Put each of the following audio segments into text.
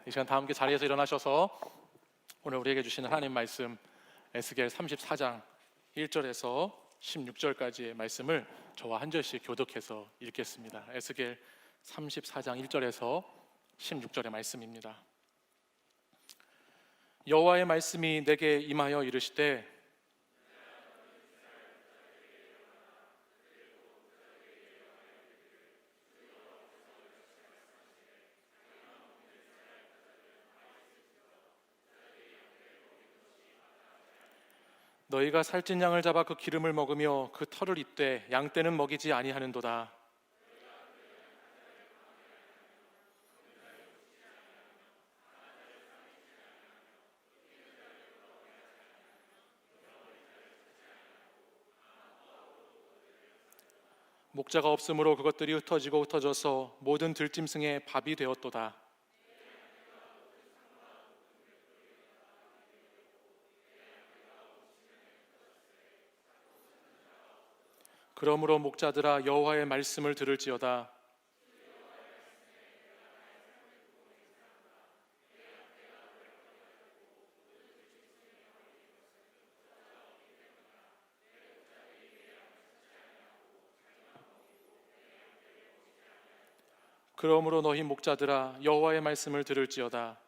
이 시간 다 함께 자리에서 일어나셔서 오늘 우리에게 주시는 하나님 말씀 에스겔 34장 1절에서 16절까지의 말씀을 저와 한 절씩 교독해서 읽겠습니다. 에스겔 34장 1절에서 16절의 말씀입니다. 여호와의 말씀이 내게 임하여 이르시되 너희가 살찐 양을 잡아 그 기름을 먹으며 그 털을 잇되 양떼는 먹이지 아니하는도다. 목자가 없으므로 그것들이 흩어지고 흩어져서 모든 들짐승의 밥이 되었도다. 그러므로 목자들아 여호와의 말씀을 들을지어다. 그러므로 너희 목자들아 여호와의 말씀을 들을지어다.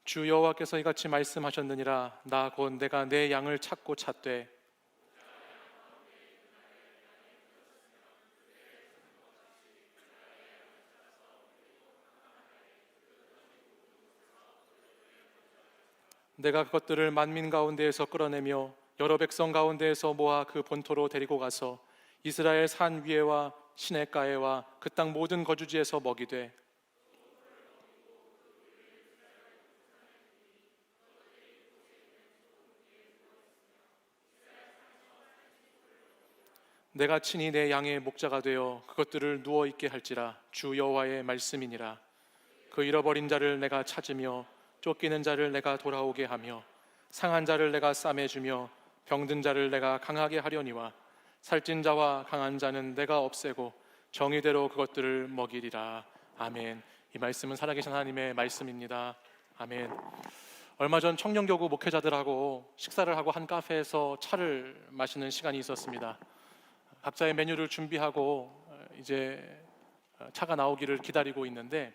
주 여호와께서 이같이 말씀하셨느니라. 나 곧 내가 내 양을 찾고 찾되 내가 그것들을 만민 가운데에서 끌어내며 여러 백성 가운데에서 모아 그 본토로 데리고 가서 이스라엘 산 위에와 시냇가에와 그 땅 모든 거주지에서 먹이되 내가 친히 내 양의 목자가 되어 그것들을 누워 있게 할지라. 주 여호와의 말씀이니라. 그 잃어버린 자를 내가 찾으며 쫓기는 자를 내가 돌아오게 하며 상한 자를 내가 싸매주며 병든 자를 내가 강하게 하려니와 살찐 자와 강한 자는 내가 없애고 정의대로 그것들을 먹이리라. 아멘. 이 말씀은 살아계신 하나님의 말씀입니다. 아멘. 얼마 전 청년교구 목회자들하고 식사를 하고 한 카페에서 차를 마시는 시간이 있었습니다. 각자의 메뉴를 준비하고 이제 차가 나오기를 기다리고 있는데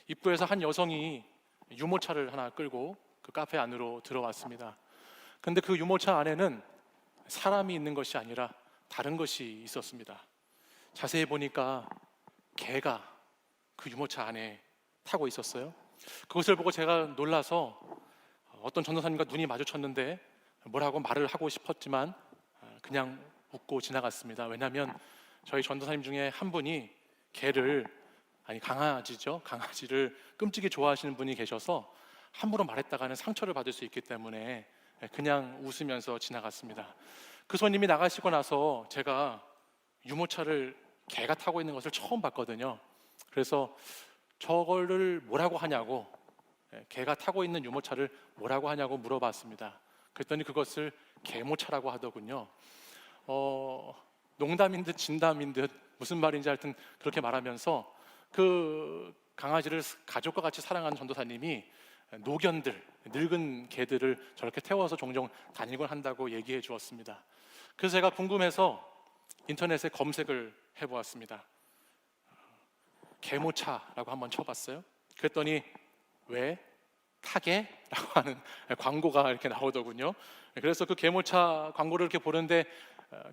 입구에서 한 여성이 유모차를 하나 끌고 그 카페 안으로 들어왔습니다. 근데 그 유모차 안에는 사람이 있는 것이 아니라 다른 것이 있었습니다. 자세히 보니까 개가 그 유모차 안에 타고 있었어요. 그것을 보고 제가 놀라서 어떤 전도사님과 눈이 마주쳤는데 뭐라고 말을 하고 싶었지만 그냥 웃고 지나갔습니다. 왜냐하면 저희 전도사님 중에 한 분이 강아지를 끔찍이 좋아하시는 분이 계셔서 함부로 말했다가는 상처를 받을 수 있기 때문에 그냥 웃으면서 지나갔습니다. 그 손님이 나가시고 나서 제가 유모차를 개가 타고 있는 것을 처음 봤거든요. 그래서 저거를 뭐라고 하냐고, 개가 타고 있는 유모차를 뭐라고 하냐고 물어봤습니다. 그랬더니 그것을 개모차라고 하더군요. 농담인 듯 진담인 듯 무슨 말인지 하여튼 그렇게 말하면서 그 강아지를 가족과 같이 사랑하는 전도사님이 노견들, 늙은 개들을 저렇게 태워서 종종 다니곤 한다고 얘기해 주었습니다. 그래서 제가 궁금해서 인터넷에 검색을 해보았습니다. 개모차라고 한번 쳐봤어요. 그랬더니 왜? 타게? 라고 하는 광고가 이렇게 나오더군요. 그래서 그 개모차 광고를 이렇게 보는데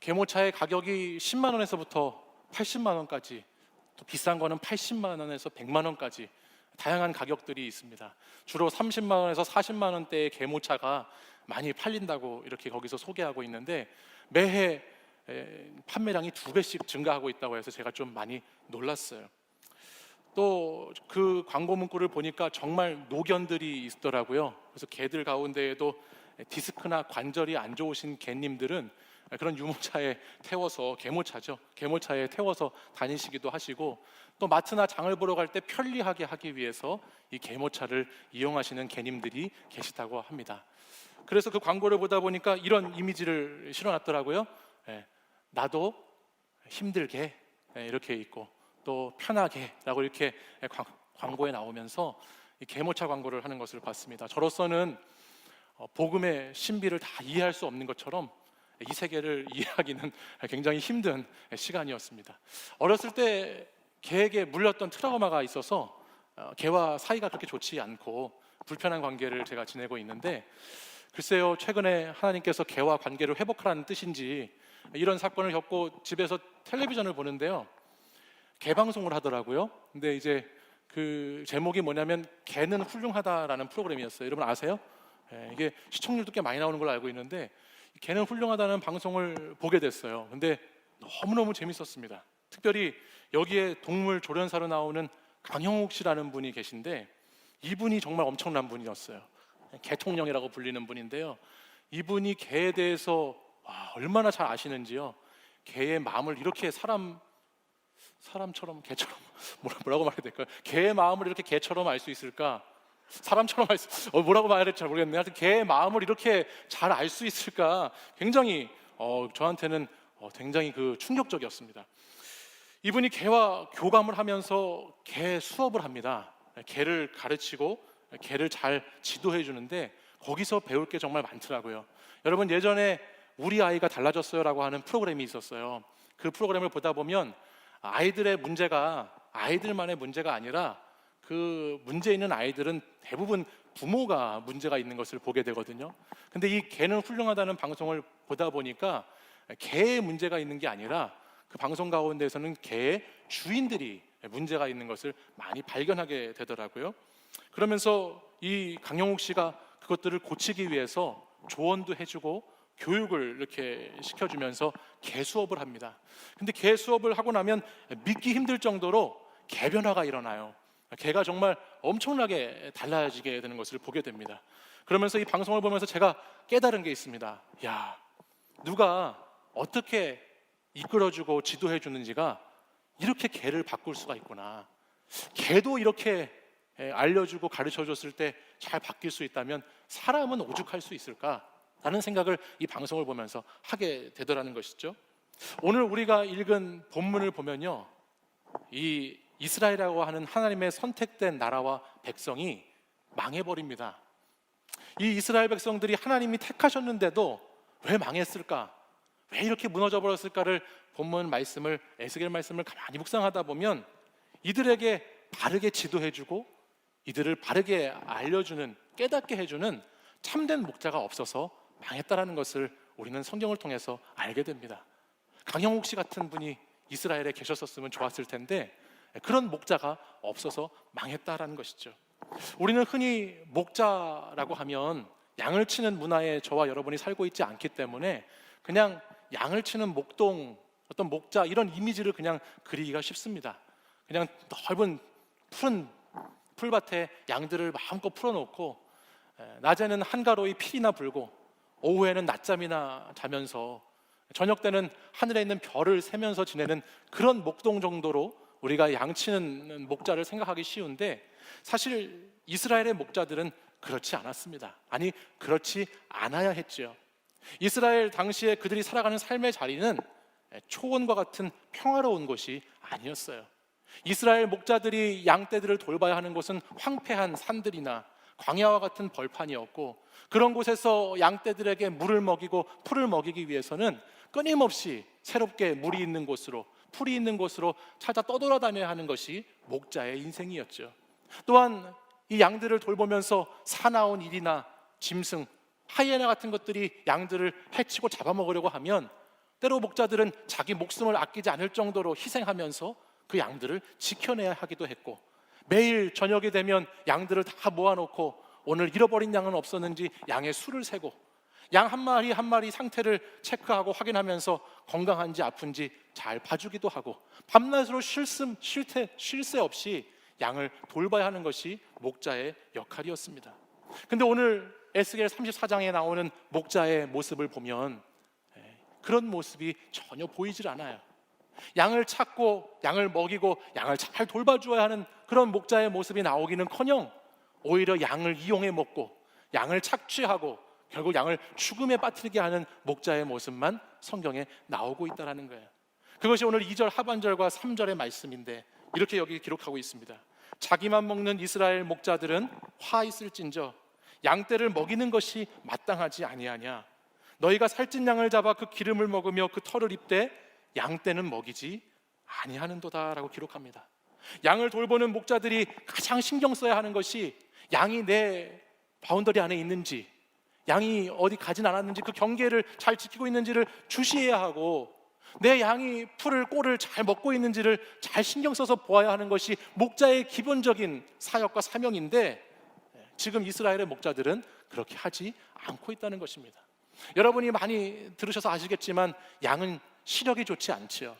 개모차의 가격이 10만 원에서부터 80만 원까지, 또 비싼 거는 80만 원에서 100만 원까지 다양한 가격들이 있습니다. 주로 30만 원에서 40만 원대의 개모차가 많이 팔린다고 이렇게 거기서 소개하고 있는데 매해 판매량이 2배씩 증가하고 있다고 해서 제가 좀 많이 놀랐어요. 또 그 광고 문구를 보니까 정말 노견들이 있더라고요. 그래서 개들 가운데에도 디스크나 관절이 안 좋으신 개님들은 그런 유모차에 태워서, 개모차에 태워서 다니시기도 하시고, 또 마트나 장을 보러 갈 때 편리하게 하기 위해서 이 계모차를 이용하시는 개님들이 계시다고 합니다. 그래서 그 광고를 보다 보니까 이런 이미지를 실어놨더라고요. 나도 힘들게 이렇게 있고 또 편하게 라고 이렇게 광고에 나오면서 이 계모차 광고를 하는 것을 봤습니다. 저로서는 복음의 신비를 다 이해할 수 없는 것처럼 이 세계를 이해하기는 굉장히 힘든 시간이었습니다. 어렸을 때 개에게 물렸던 트라우마가 있어서 개와 사이가 그렇게 좋지 않고 불편한 관계를 제가 지내고 있는데, 글쎄요, 최근에 하나님께서 개와 관계를 회복하라는 뜻인지 이런 사건을 겪고 집에서 텔레비전을 보는데요, 개 방송을 하더라고요. 근데 이제 그 제목이 뭐냐면 개는 훌륭하다라는 프로그램이었어요. 여러분 아세요? 이게 시청률도 꽤 많이 나오는 걸로 알고 있는데 개는 훌륭하다는 방송을 보게 됐어요. 근데 너무너무 재밌었습니다. 특별히 여기에 동물 조련사로 나오는 강형욱 씨라는 분이 계신데, 이분이 정말 엄청난 분이었어요. 개통령이라고 불리는 분인데요, 이분이 개에 대해서 얼마나 잘 아시는지요. 개의 마음을 이렇게 사람처럼 개처럼 뭐라고 말해야 될까요? 개의 마음을 이렇게 개처럼 알 수 있을까? 사람처럼 알 수 뭐라고 말해야 될지 잘 모르겠네요. 하여튼 개의 마음을 이렇게 잘 알 수 있을까? 굉장히 저한테는 굉장히 그 충격적이었습니다. 이분이 개와 교감을 하면서 개 수업을 합니다. 개를 가르치고 개를 잘 지도해 주는데 거기서 배울 게 정말 많더라고요. 여러분, 예전에 우리 아이가 달라졌어요라고 하는 프로그램이 있었어요. 그 프로그램을 보다 보면 아이들의 문제가 아이들만의 문제가 아니라 그 문제 있는 아이들은 대부분 부모가 문제가 있는 것을 보게 되거든요. 근데 이 개는 훌륭하다는 방송을 보다 보니까 개의 문제가 있는 게 아니라 그 방송 가운데에서는 개의 주인들이 문제가 있는 것을 많이 발견하게 되더라고요. 그러면서 이 강영욱 씨가 그것들을 고치기 위해서 조언도 해주고 교육을 이렇게 시켜주면서 개 수업을 합니다. 근데 개 수업을 하고 나면 믿기 힘들 정도로 개 변화가 일어나요. 개가 정말 엄청나게 달라지게 되는 것을 보게 됩니다. 그러면서 이 방송을 보면서 제가 깨달은 게 있습니다. 야, 누가 어떻게 이끌어주고 지도해 주는지가 이렇게 개를 바꿀 수가 있구나. 개도 이렇게 알려주고 가르쳐줬을 때 잘 바뀔 수 있다면 사람은 오죽할 수 있을까? 라는 생각을 이 방송을 보면서 하게 되더라는 것이죠. 오늘 우리가 읽은 본문을 보면요, 이 이스라엘이라고 하는 하나님의 선택된 나라와 백성이 망해버립니다. 이 이스라엘 백성들이 하나님이 택하셨는데도 왜 망했을까? 왜 이렇게 무너져 버렸을까를 본문 말씀을, 에스겔 말씀을 가만히 묵상하다 보면 이들에게 바르게 지도해주고 이들을 바르게 알려주는, 깨닫게 해주는 참된 목자가 없어서 망했다라는 것을 우리는 성경을 통해서 알게 됩니다. 강형욱 씨 같은 분이 이스라엘에 계셨었으면 좋았을 텐데 그런 목자가 없어서 망했다라는 것이죠. 우리는 흔히 목자라고 하면 양을 치는 문화에 저와 여러분이 살고 있지 않기 때문에 그냥 양을 치는 목동, 어떤 목자, 이런 이미지를 그냥 그리기가 쉽습니다. 그냥 넓은 푸른 풀밭에 양들을 마음껏 풀어놓고 낮에는 한가로이 필이나 불고 오후에는 낮잠이나 자면서 저녁 때는 하늘에 있는 별을 세면서 지내는 그런 목동 정도로 우리가 양치는 목자를 생각하기 쉬운데, 사실 이스라엘의 목자들은 그렇지 않았습니다. 아니, 그렇지 않아야 했죠. 이스라엘 당시에 그들이 살아가는 삶의 자리는 초원과 같은 평화로운 곳이 아니었어요. 이스라엘 목자들이 양떼들을 돌봐야 하는 곳은 황폐한 산들이나 광야와 같은 벌판이었고, 그런 곳에서 양떼들에게 물을 먹이고 풀을 먹이기 위해서는 끊임없이 새롭게 물이 있는 곳으로, 풀이 있는 곳으로 찾아 떠돌아다녀야 하는 것이 목자의 인생이었죠. 또한 이 양들을 돌보면서 사나운 일이나 짐승, 하이에나 같은 것들이 양들을 해치고 잡아먹으려고 하면 때로 목자들은 자기 목숨을 아끼지 않을 정도로 희생하면서 그 양들을 지켜내야 하기도 했고, 매일 저녁이 되면 양들을 다 모아놓고 오늘 잃어버린 양은 없었는지 양의 수를 세고 양 한 마리 한 마리 상태를 체크하고 확인하면서 건강한지 아픈지 잘 봐주기도 하고 밤낮으로 쉴 새 없이 양을 돌봐야 하는 것이 목자의 역할이었습니다. 근데 오늘 에스겔 34장에 나오는 목자의 모습을 보면 그런 모습이 전혀 보이질 않아요. 양을 찾고 양을 먹이고 양을 잘 돌봐주어야 하는 그런 목자의 모습이 나오기는커녕 오히려 양을 이용해 먹고 양을 착취하고 결국 양을 죽음에 빠뜨리게 하는 목자의 모습만 성경에 나오고 있다는 거예요. 그것이 오늘 2절 하반절과 3절의 말씀인데 이렇게 여기 기록하고 있습니다. 자기만 먹는 이스라엘 목자들은 화 있을진저 양떼를 먹이는 것이 마땅하지 아니하냐. 너희가 살찐 양을 잡아 그 기름을 먹으며 그 털을 입되 양떼는 먹이지 아니하는도다 라고 기록합니다. 양을 돌보는 목자들이 가장 신경 써야 하는 것이 양이 내 바운더리 안에 있는지, 양이 어디 가진 않았는지 그 경계를 잘 지키고 있는지를 주시해야 하고, 내 양이 풀을 꼴을 잘 먹고 있는지를 잘 신경 써서 보아야 하는 것이 목자의 기본적인 사역과 사명인데, 지금 이스라엘의 목자들은 그렇게 하지 않고 있다는 것입니다. 여러분이 많이 들으셔서 아시겠지만 양은 시력이 좋지 않지요.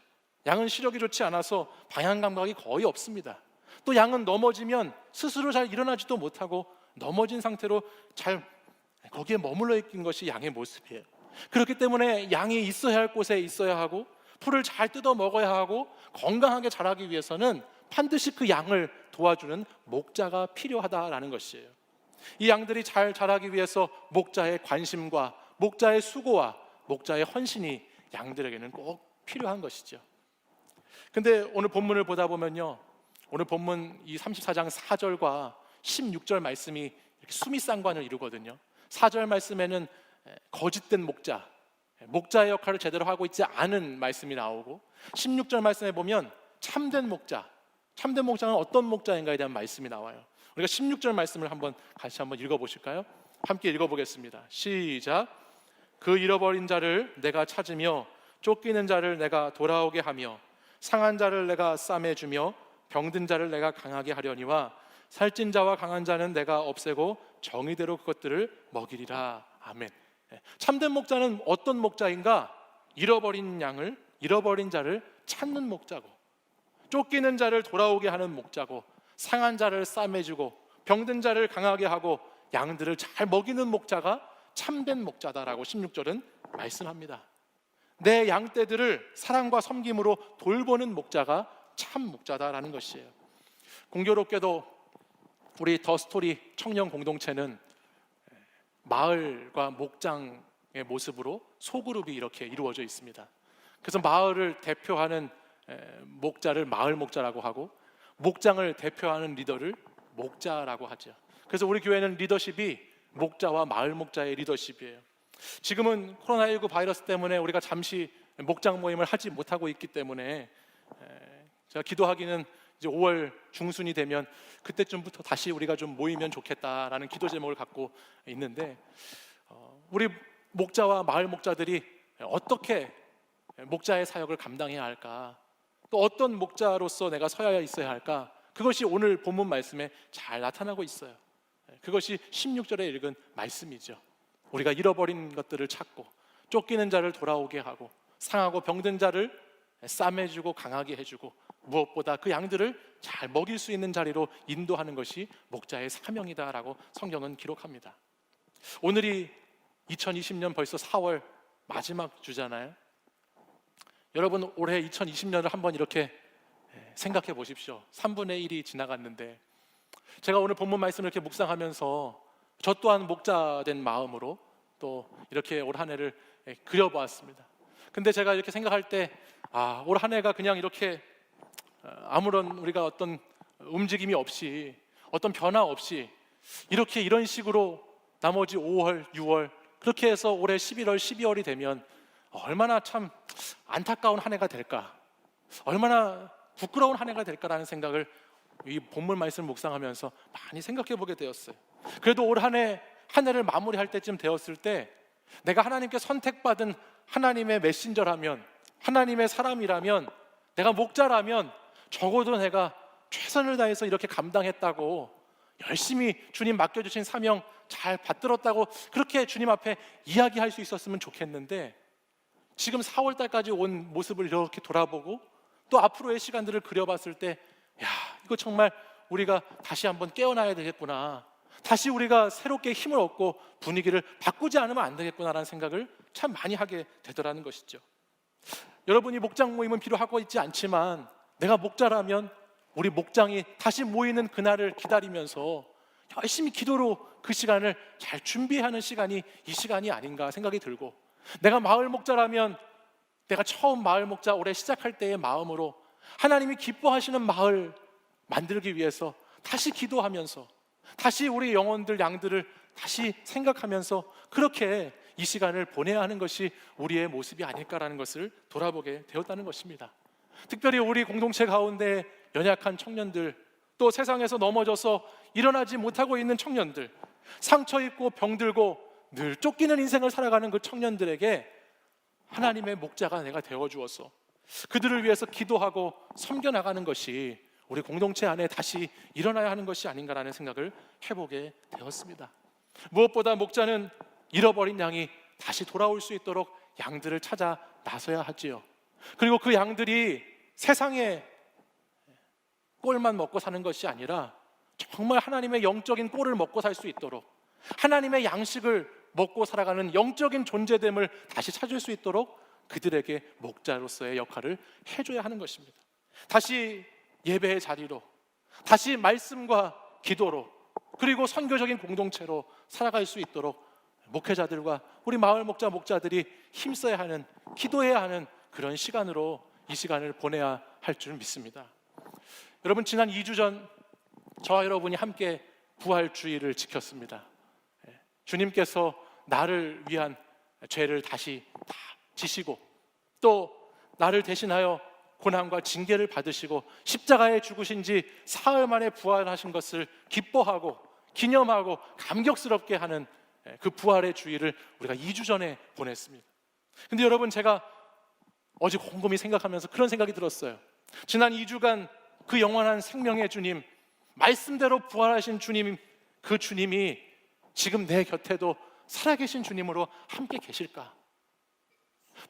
양은 시력이 좋지 않아서 방향 감각이 거의 없습니다. 또 양은 넘어지면 스스로 잘 일어나지도 못하고 넘어진 상태로 잘 거기에 머물러 있는 것이 양의 모습이에요. 그렇기 때문에 양이 있어야 할 곳에 있어야 하고 풀을 잘 뜯어 먹어야 하고 건강하게 자라기 위해서는 반드시 그 양을 도와주는 목자가 필요하다라는 것이에요. 이 양들이 잘 자라기 위해서 목자의 관심과 목자의 수고와 목자의 헌신이 양들에게는 꼭 필요한 것이죠. 근데 오늘 본문을 보다 보면요, 오늘 본문 이 34장 4절과 16절 말씀이 이렇게 수미상관을 이루거든요. 4절 말씀에는 거짓된 목자, 목자의 역할을 제대로 하고 있지 않은 말씀이 나오고, 16절 말씀에 보면 참된 목자, 참된 목자는 어떤 목자인가에 대한 말씀이 나와요. 우리가 16절 말씀을 같이 한번 읽어보실까요? 함께 읽어보겠습니다. 시작. 그 잃어버린 자를 내가 찾으며 쫓기는 자를 내가 돌아오게 하며 상한 자를 내가 싸매주며 병든 자를 내가 강하게 하려니와 살찐 자와 강한 자는 내가 없애고 정의대로 그것들을 먹이리라. 아멘. 참된 목자는 어떤 목자인가? 잃어버린 양을, 잃어버린 자를 찾는 목자고, 쫓기는 자를 돌아오게 하는 목자고, 상한 자를 싸매주고 병든 자를 강하게 하고 양들을 잘 먹이는 목자가 참된 목자다라고 16절은 말씀합니다. 내 양떼들을 사랑과 섬김으로 돌보는 목자가 참 목자다라는 것이에요. 공교롭게도 우리 더 스토리 청년 공동체는 마을과 목장의 모습으로 소그룹이 이렇게 이루어져 있습니다. 그래서 마을을 대표하는 목자를 마을 목자라고 하고, 목장을 대표하는 리더를 목자라고 하죠. 그래서 우리 교회는 리더십이 목자와 마을 목자의 리더십이에요. 지금은 코로나19 바이러스 때문에 우리가 잠시 목장 모임을 하지 못하고 있기 때문에 제가 기도하기는 이제 5월 중순이 되면 그때쯤부터 다시 우리가 좀 모이면 좋겠다라는 기도 제목을 갖고 있는데, 우리 목자와 마을 목자들이 어떻게 목자의 사역을 감당해야 할까, 또 어떤 목자로서 내가 서야 있어야 할까, 그것이 오늘 본문 말씀에 잘 나타나고 있어요. 그것이 16절에 읽은 말씀이죠. 우리가 잃어버린 것들을 찾고 쫓기는 자를 돌아오게 하고 상하고 병든 자를 싸매주고 강하게 해주고 무엇보다 그 양들을 잘 먹일 수 있는 자리로 인도하는 것이 목자의 사명이다라고 성경은 기록합니다. 오늘이 2020년 벌써 4월 마지막 주잖아요. 여러분, 올해 2020년을 한번 이렇게 생각해 보십시오. 3분의 1이 지나갔는데, 제가 오늘 본문 말씀을 이렇게 묵상하면서 저 또한 목자된 마음으로 또 이렇게 올 한 해를 그려보았습니다. 근데 제가 이렇게 생각할 때, 올 한 해가 그냥 이렇게 아무런 우리가 어떤 움직임이 없이, 어떤 변화 없이 이런 식으로 나머지 5월, 6월 그렇게 해서 올해 11월, 12월이 되면 얼마나 참 안타까운 한 해가 될까, 얼마나 부끄러운 한 해가 될까라는 생각을 이 본문 말씀 묵상하면서 많이 생각해 보게 되었어요. 그래도 올 한 해를 마무리할 때쯤 되었을 때, 내가 하나님께 선택받은 하나님의 메신저라면, 하나님의 사람이라면, 내가 목자라면 적어도 내가 최선을 다해서 이렇게 감당했다고, 열심히 주님 맡겨주신 사명 잘 받들었다고 그렇게 주님 앞에 이야기할 수 있었으면 좋겠는데, 지금 4월 달까지 온 모습을 이렇게 돌아보고 또 앞으로의 시간들을 그려봤을 때, 이거 정말 우리가 다시 한번 깨어나야 되겠구나, 다시 우리가 새롭게 힘을 얻고 분위기를 바꾸지 않으면 안 되겠구나라는 생각을 참 많이 하게 되더라는 것이죠. 여러분이 목장 모임은 필요하고 있지 않지만 내가 목자라면 우리 목장이 다시 모이는 그날을 기다리면서 열심히 기도로 그 시간을 잘 준비하는 시간이 이 시간이 아닌가 생각이 들고, 내가 마을 목자라면 내가 처음 마을 목자 올해 시작할 때의 마음으로 하나님이 기뻐하시는 마을 만들기 위해서 다시 기도하면서 다시 우리 영혼들 양들을 다시 생각하면서 그렇게 이 시간을 보내야 하는 것이 우리의 모습이 아닐까라는 것을 돌아보게 되었다는 것입니다. 특별히 우리 공동체 가운데 연약한 청년들, 또 세상에서 넘어져서 일어나지 못하고 있는 청년들, 상처 입고 병들고 늘 쫓기는 인생을 살아가는 그 청년들에게 하나님의 목자가 내가 되어주어서 그들을 위해서 기도하고 섬겨나가는 것이 우리 공동체 안에 다시 일어나야 하는 것이 아닌가라는 생각을 해보게 되었습니다. 무엇보다 목자는 잃어버린 양이 다시 돌아올 수 있도록 양들을 찾아 나서야 하지요. 그리고 그 양들이 세상의 꼴만 먹고 사는 것이 아니라 정말 하나님의 영적인 꼴을 먹고 살 수 있도록, 하나님의 양식을 먹고 살아가는 영적인 존재됨을 다시 찾을 수 있도록 그들에게 목자로서의 역할을 해줘야 하는 것입니다. 다시 예배의 자리로, 다시 말씀과 기도로, 그리고 선교적인 공동체로 살아갈 수 있도록 목회자들과 우리 마을 목자들이 힘써야 하는, 기도해야 하는 그런 시간으로 이 시간을 보내야 할 줄 믿습니다. 여러분, 지난 2주 전 저와 여러분이 함께 부활주의를 지켰습니다. 주님께서 나를 위한 죄를 다시 다 지시고 또 나를 대신하여 고난과 징계를 받으시고 십자가에 죽으신 지 사흘 만에 부활하신 것을 기뻐하고 기념하고 감격스럽게 하는 그 부활의 주일을 우리가 2주 전에 보냈습니다. 근데 여러분, 제가 어제 곰곰이 생각하면서 그런 생각이 들었어요. 지난 2주간 그 영원한 생명의 주님, 말씀대로 부활하신 주님, 그 주님이 지금 내 곁에도 살아계신 주님으로 함께 계실까?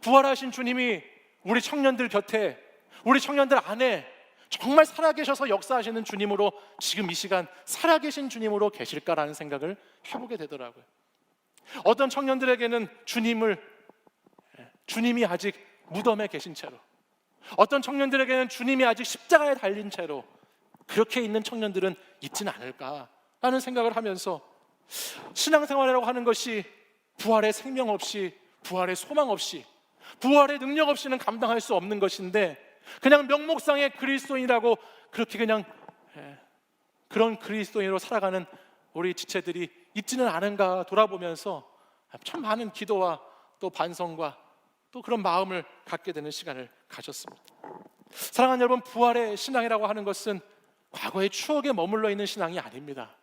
부활하신 주님이 우리 청년들 곁에, 우리 청년들 안에 정말 살아계셔서 역사하시는 주님으로 지금 이 시간 살아계신 주님으로 계실까라는 생각을 해보게 되더라고요. 어떤 청년들에게는 주님이 아직 무덤에 계신 채로, 어떤 청년들에게는 주님이 아직 십자가에 달린 채로 그렇게 있는 청년들은 있지는 않을까라는 생각을 하면서, 신앙생활이라고 하는 것이 부활의 생명 없이, 부활의 소망 없이, 부활의 능력 없이는 감당할 수 없는 것인데, 그냥 명목상의 그리스도인이라고 그렇게 그냥 그런 그리스도인으로 살아가는 우리 지체들이 있지는 않은가 돌아보면서 참 많은 기도와 또 반성과 또 그런 마음을 갖게 되는 시간을 가졌습니다. 사랑하는 여러분, 부활의 신앙이라고 하는 것은 과거의 추억에 머물러 있는 신앙이 아닙니다.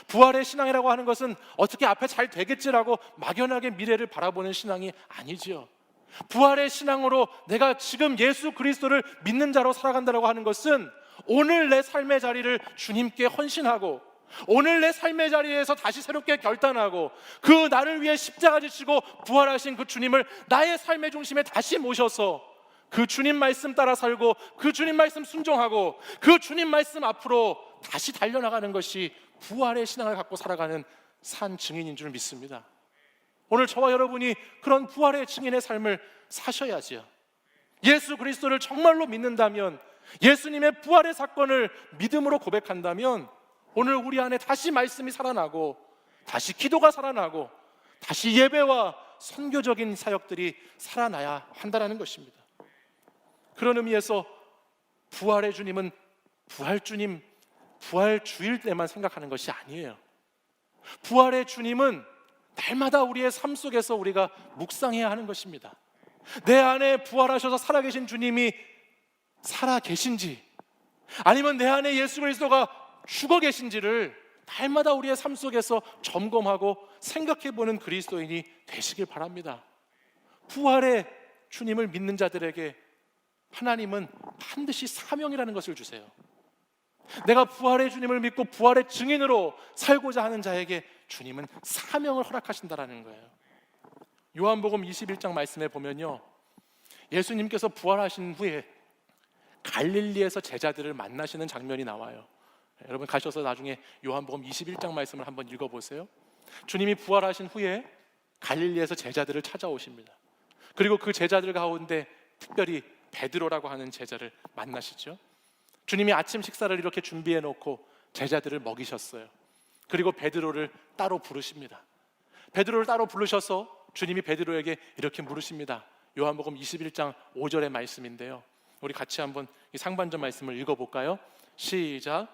부활의 신앙이라고 하는 것은 어떻게 앞에 잘 되겠지라고 막연하게 미래를 바라보는 신앙이 아니지요. 부활의 신앙으로 내가 지금 예수 그리스도를 믿는 자로 살아간다고 하는 것은 오늘 내 삶의 자리를 주님께 헌신하고, 오늘 내 삶의 자리에서 다시 새롭게 결단하고, 그 나를 위해 십자가 지시고 부활하신 그 주님을 나의 삶의 중심에 다시 모셔서 그 주님 말씀 따라 살고, 그 주님 말씀 순종하고, 그 주님 말씀 앞으로 다시 달려나가는 것이 부활의 신앙을 갖고 살아가는 산 증인인 줄 믿습니다. 오늘 저와 여러분이 그런 부활의 증인의 삶을 사셔야지요. 예수 그리스도를 정말로 믿는다면, 예수님의 부활의 사건을 믿음으로 고백한다면 오늘 우리 안에 다시 말씀이 살아나고, 다시 기도가 살아나고, 다시 예배와 선교적인 사역들이 살아나야 한다는 것입니다. 그런 의미에서 부활의 주님은 부활 주님, 부활 주일 때만 생각하는 것이 아니에요. 부활의 주님은 날마다 우리의 삶 속에서 우리가 묵상해야 하는 것입니다. 내 안에 부활하셔서 살아계신 주님이 살아계신지, 아니면 내 안에 예수 그리스도가 죽어 계신지를 날마다 우리의 삶 속에서 점검하고 생각해보는 그리스도인이 되시길 바랍니다. 부활의 주님을 믿는 자들에게 하나님은 반드시 사명이라는 것을 주세요. 내가 부활의 주님을 믿고 부활의 증인으로 살고자 하는 자에게 주님은 사명을 허락하신다라는 거예요. 요한복음 21장 말씀에 보면요, 예수님께서 부활하신 후에 갈릴리에서 제자들을 만나시는 장면이 나와요. 여러분 가셔서 나중에 요한복음 21장 말씀을 한번 읽어보세요. 주님이 부활하신 후에 갈릴리에서 제자들을 찾아오십니다. 그리고 그 제자들 가운데 특별히 베드로라고 하는 제자를 만나시죠. 주님이 아침 식사를 이렇게 준비해 놓고 제자들을 먹이셨어요. 그리고 베드로를 따로 부르십니다. 베드로를 따로 부르셔서 주님이 베드로에게 이렇게 물으십니다. 요한복음 21장 5절의 말씀인데요, 우리 같이 한번 이 상반절 말씀을 읽어볼까요? 시작.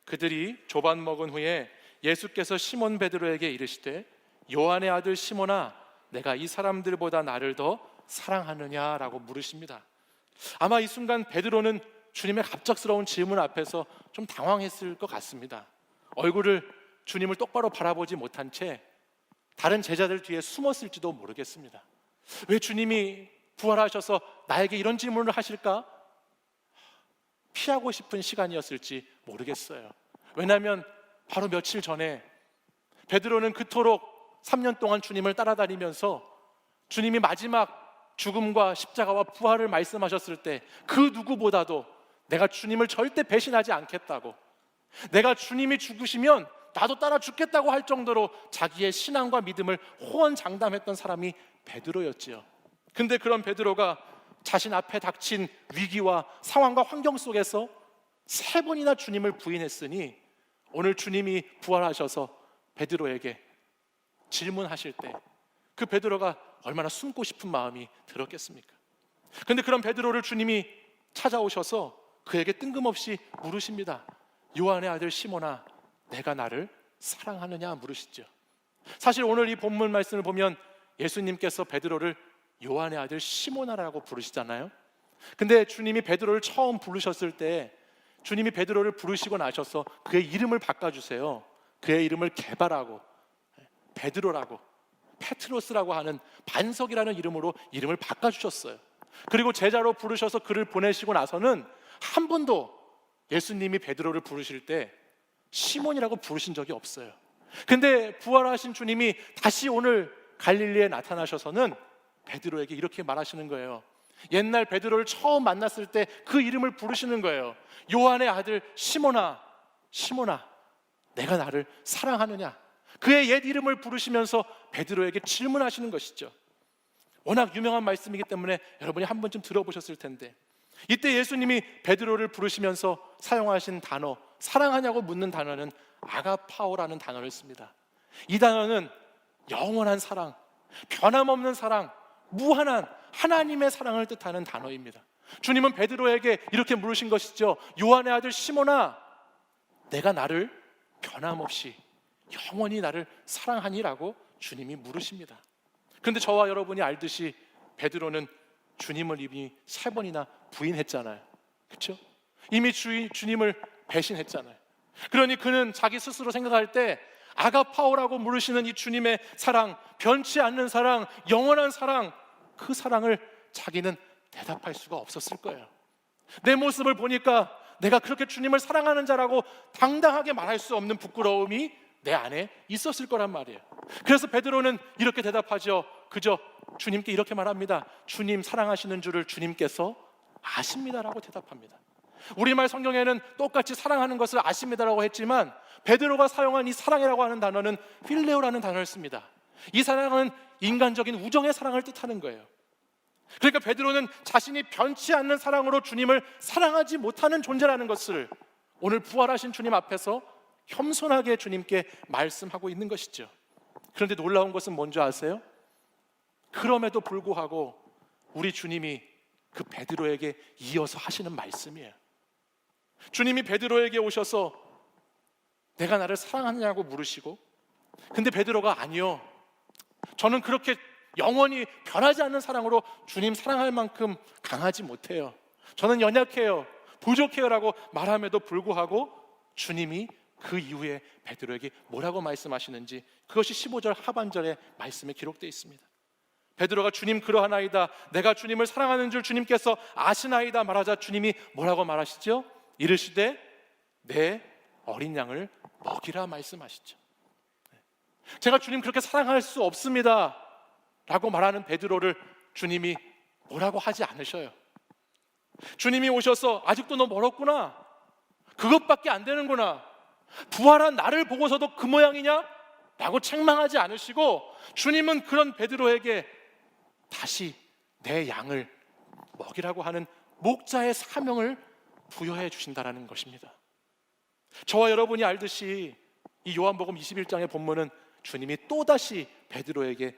그들이 조반 먹은 후에 예수께서 시몬 베드로에게 이르시되 요한의 아들 시몬아, 내가 이 사람들보다 나를 더 사랑하느냐라고 물으십니다. 아마 이 순간 베드로는 주님의 갑작스러운 질문 앞에서 좀 당황했을 것 같습니다. 얼굴을 주님을 똑바로 바라보지 못한 채 다른 제자들 뒤에 숨었을지도 모르겠습니다. 왜 주님이 부활하셔서 나에게 이런 질문을 하실까? 피하고 싶은 시간이었을지 모르겠어요. 왜냐하면 바로 며칠 전에 베드로는 그토록 3년 동안 주님을 따라다니면서 주님이 마지막 죽음과 십자가와 부활을 말씀하셨을 때 그 누구보다도 내가 주님을 절대 배신하지 않겠다고, 내가 주님이 죽으시면 나도 따라 죽겠다고 할 정도로 자기의 신앙과 믿음을 호언장담했던 사람이 베드로였지요. 근데 그런 베드로가 자신 앞에 닥친 위기와 상황과 환경 속에서 3번이나 주님을 부인했으니 오늘 주님이 부활하셔서 베드로에게 질문하실 때 그 베드로가 얼마나 숨고 싶은 마음이 들었겠습니까? 근데 그런 베드로를 주님이 찾아오셔서 그에게 뜬금없이 물으십니다. 요한의 아들 시몬아, 내가 나를 사랑하느냐 물으시죠. 사실 오늘 이 본문 말씀을 보면 예수님께서 베드로를 요한의 아들 시몬아라고 부르시잖아요. 근데 주님이 베드로를 처음 부르셨을 때 주님이 베드로를 부르시고 나셔서 그의 이름을 바꿔주세요. 그의 이름을 게바라고, 베드로라고, 페트로스라고 하는 반석이라는 이름으로 이름을 바꿔주셨어요. 그리고 제자로 부르셔서 그를 보내시고 나서는 한 번도 예수님이 베드로를 부르실 때 시몬이라고 부르신 적이 없어요. 근데 부활하신 주님이 다시 오늘 갈릴리에 나타나셔서는 베드로에게 이렇게 말하시는 거예요. 옛날 베드로를 처음 만났을 때 그 이름을 부르시는 거예요. 요한의 아들 시몬아, 시몬아, 내가 나를 사랑하느냐? 그의 옛 이름을 부르시면서 베드로에게 질문하시는 것이죠. 워낙 유명한 말씀이기 때문에 여러분이 한 번쯤 들어보셨을 텐데, 이때 예수님이 베드로를 부르시면서 사용하신 단어, 사랑하냐고 묻는 단어는 아가파오라는 단어를 씁니다. 이 단어는 영원한 사랑, 변함없는 사랑, 무한한 하나님의 사랑을 뜻하는 단어입니다. 주님은 베드로에게 이렇게 물으신 것이죠. 요한의 아들 시몬아, 내가 나를 변함없이 영원히 나를 사랑하니라고 주님이 물으십니다. 그런데 저와 여러분이 알듯이 베드로는 주님을 이미 3번이나 부인했잖아요. 그렇죠? 이미 주님을 배신했잖아요. 그러니 그는 자기 스스로 생각할 때 아가파오라고 부르시는 이 주님의 사랑, 변치 않는 사랑, 영원한 사랑, 그 사랑을 자기는 대답할 수가 없었을 거예요. 내 모습을 보니까 내가 그렇게 주님을 사랑하는 자라고 당당하게 말할 수 없는 부끄러움이 내 안에 있었을 거란 말이에요. 그래서 베드로는 이렇게 대답하죠. 그저 주님께 이렇게 말합니다. 주님 사랑하시는 줄을 주님께서 아십니다라고 대답합니다. 우리말 성경에는 똑같이 사랑하는 것을 아십니다라고 했지만 베드로가 사용한 이 사랑이라고 하는 단어는 필레오라는 단어를 씁니다. 이 사랑은 인간적인 우정의 사랑을 뜻하는 거예요. 그러니까 베드로는 자신이 변치 않는 사랑으로 주님을 사랑하지 못하는 존재라는 것을 오늘 부활하신 주님 앞에서 겸손하게 주님께 말씀하고 있는 것이죠. 그런데 놀라운 것은 뭔지 아세요? 그럼에도 불구하고 우리 주님이 그 베드로에게 이어서 하시는 말씀이에요. 주님이 베드로에게 오셔서 내가 나를 사랑하느냐고 물으시고, 근데 베드로가 아니요, 저는 그렇게 영원히 변하지 않는 사랑으로 주님 사랑할 만큼 강하지 못해요, 저는 연약해요, 부족해요 라고 말함에도 불구하고 주님이 그 이후에 베드로에게 뭐라고 말씀하시는지 그것이 15절 하반절의 말씀에 기록되어 있습니다. 베드로가 주님 그러하나이다, 내가 주님을 사랑하는 줄 주님께서 아시나이다 말하자 주님이 뭐라고 말하시죠? 이르시되 내 어린 양을 먹이라 말씀하시죠. 제가 주님 그렇게 사랑할 수 없습니다 라고 말하는 베드로를 주님이 뭐라고 하지 않으셔요. 주님이 오셔서 아직도 너 멀었구나, 그것밖에 안 되는구나, 부활한 나를 보고서도 그 모양이냐? 라고 책망하지 않으시고 주님은 그런 베드로에게 다시 내 양을 먹이라고 하는 목자의 사명을 부여해 주신다는 것입니다. 저와 여러분이 알듯이 이 요한복음 21장의 본문은 주님이 또다시 베드로에게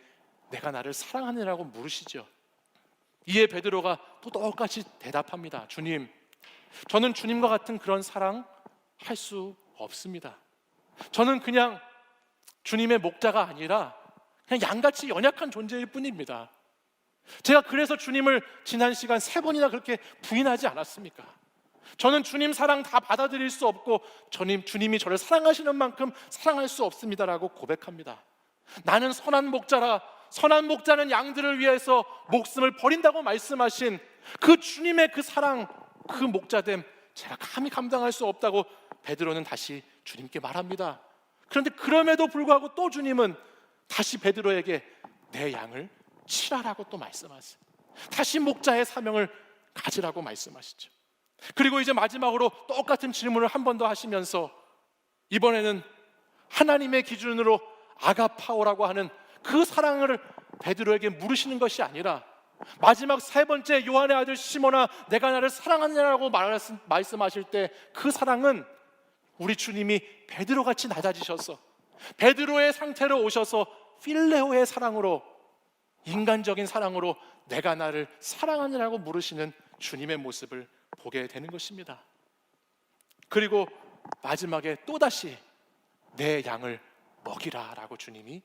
내가 나를 사랑하느냐고 물으시죠. 이에 베드로가 또 똑같이 대답합니다. 주님, 저는 주님과 같은 그런 사랑 할 수 없습니다. 저는 그냥 주님의 목자가 아니라 그냥 양같이 연약한 존재일 뿐입니다. 제가 그래서 주님을 지난 시간 3번이나 그렇게 부인하지 않았습니까? 저는 주님 사랑 다 받아들일 수 없고 주님이 저를 사랑하시는 만큼 사랑할 수 없습니다라고 고백합니다. 나는 선한 목자라, 선한 목자는 양들을 위해서 목숨을 버린다고 말씀하신 그 주님의 그 사랑, 그 목자됨 제가 감히 감당할 수 없다고 베드로는 다시 주님께 말합니다. 그런데 그럼에도 불구하고 또 주님은 다시 베드로에게 내 양을 치라라고 또 말씀하세요. 다시 목자의 사명을 가지라고 말씀하시죠. 그리고 이제 마지막으로 똑같은 질문을 한 번 더 하시면서 이번에는 하나님의 기준으로 아가파오라고 하는 그 사랑을 베드로에게 물으시는 것이 아니라 마지막 3번째 요한의 아들 시몬아 내가 나를 사랑하느냐고 말씀하실 때 그 사랑은 우리 주님이 베드로같이 낮아지셔서 베드로의 상태로 오셔서 필레오의 사랑으로, 인간적인 사랑으로 내가 나를 사랑하느냐고 물으시는 주님의 모습을 보게 되는 것입니다. 그리고 마지막에 또다시 내 양을 먹이라 라고 주님이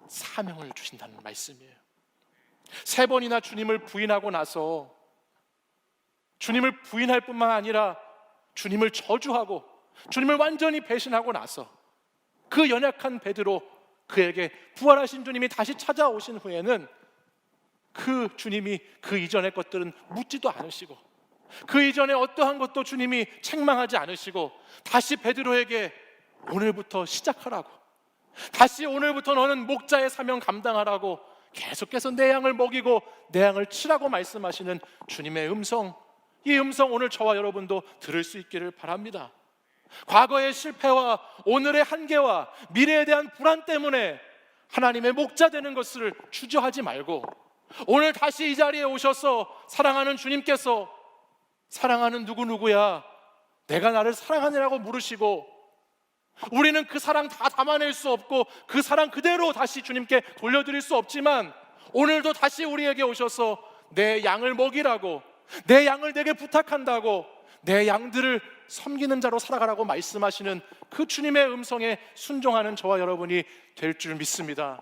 사명을 주신다는 말씀이에요. 3번이나 주님을 부인하고 나서 주님을 부인할 뿐만 아니라 주님을 저주하고 주님을 완전히 배신하고 나서 그 연약한 베드로, 그에게 부활하신 주님이 다시 찾아오신 후에는 그 주님이 그 이전의 것들은 묻지도 않으시고 그 이전에 어떠한 것도 주님이 책망하지 않으시고 다시 베드로에게 오늘부터 시작하라고, 다시 오늘부터 너는 목자의 사명 감당하라고 계속해서 내 양을 먹이고 내 양을 치라고 말씀하시는 주님의 음성, 이 음성 오늘 저와 여러분도 들을 수 있기를 바랍니다. 과거의 실패와 오늘의 한계와 미래에 대한 불안 때문에 하나님의 목자 되는 것을 주저하지 말고 오늘 다시 이 자리에 오셔서 사랑하는 주님께서 사랑하는 누구누구야 내가 나를 사랑하느라고 물으시고 우리는 그 사랑 다 담아낼 수 없고 그 사랑 그대로 다시 주님께 돌려드릴 수 없지만 오늘도 다시 우리에게 오셔서 내 양을 먹이라고, 내 양을 내게 부탁한다고, 내 양들을 섬기는 자로 살아가라고 말씀하시는 그 주님의 음성에 순종하는 저와 여러분이 될 줄 믿습니다.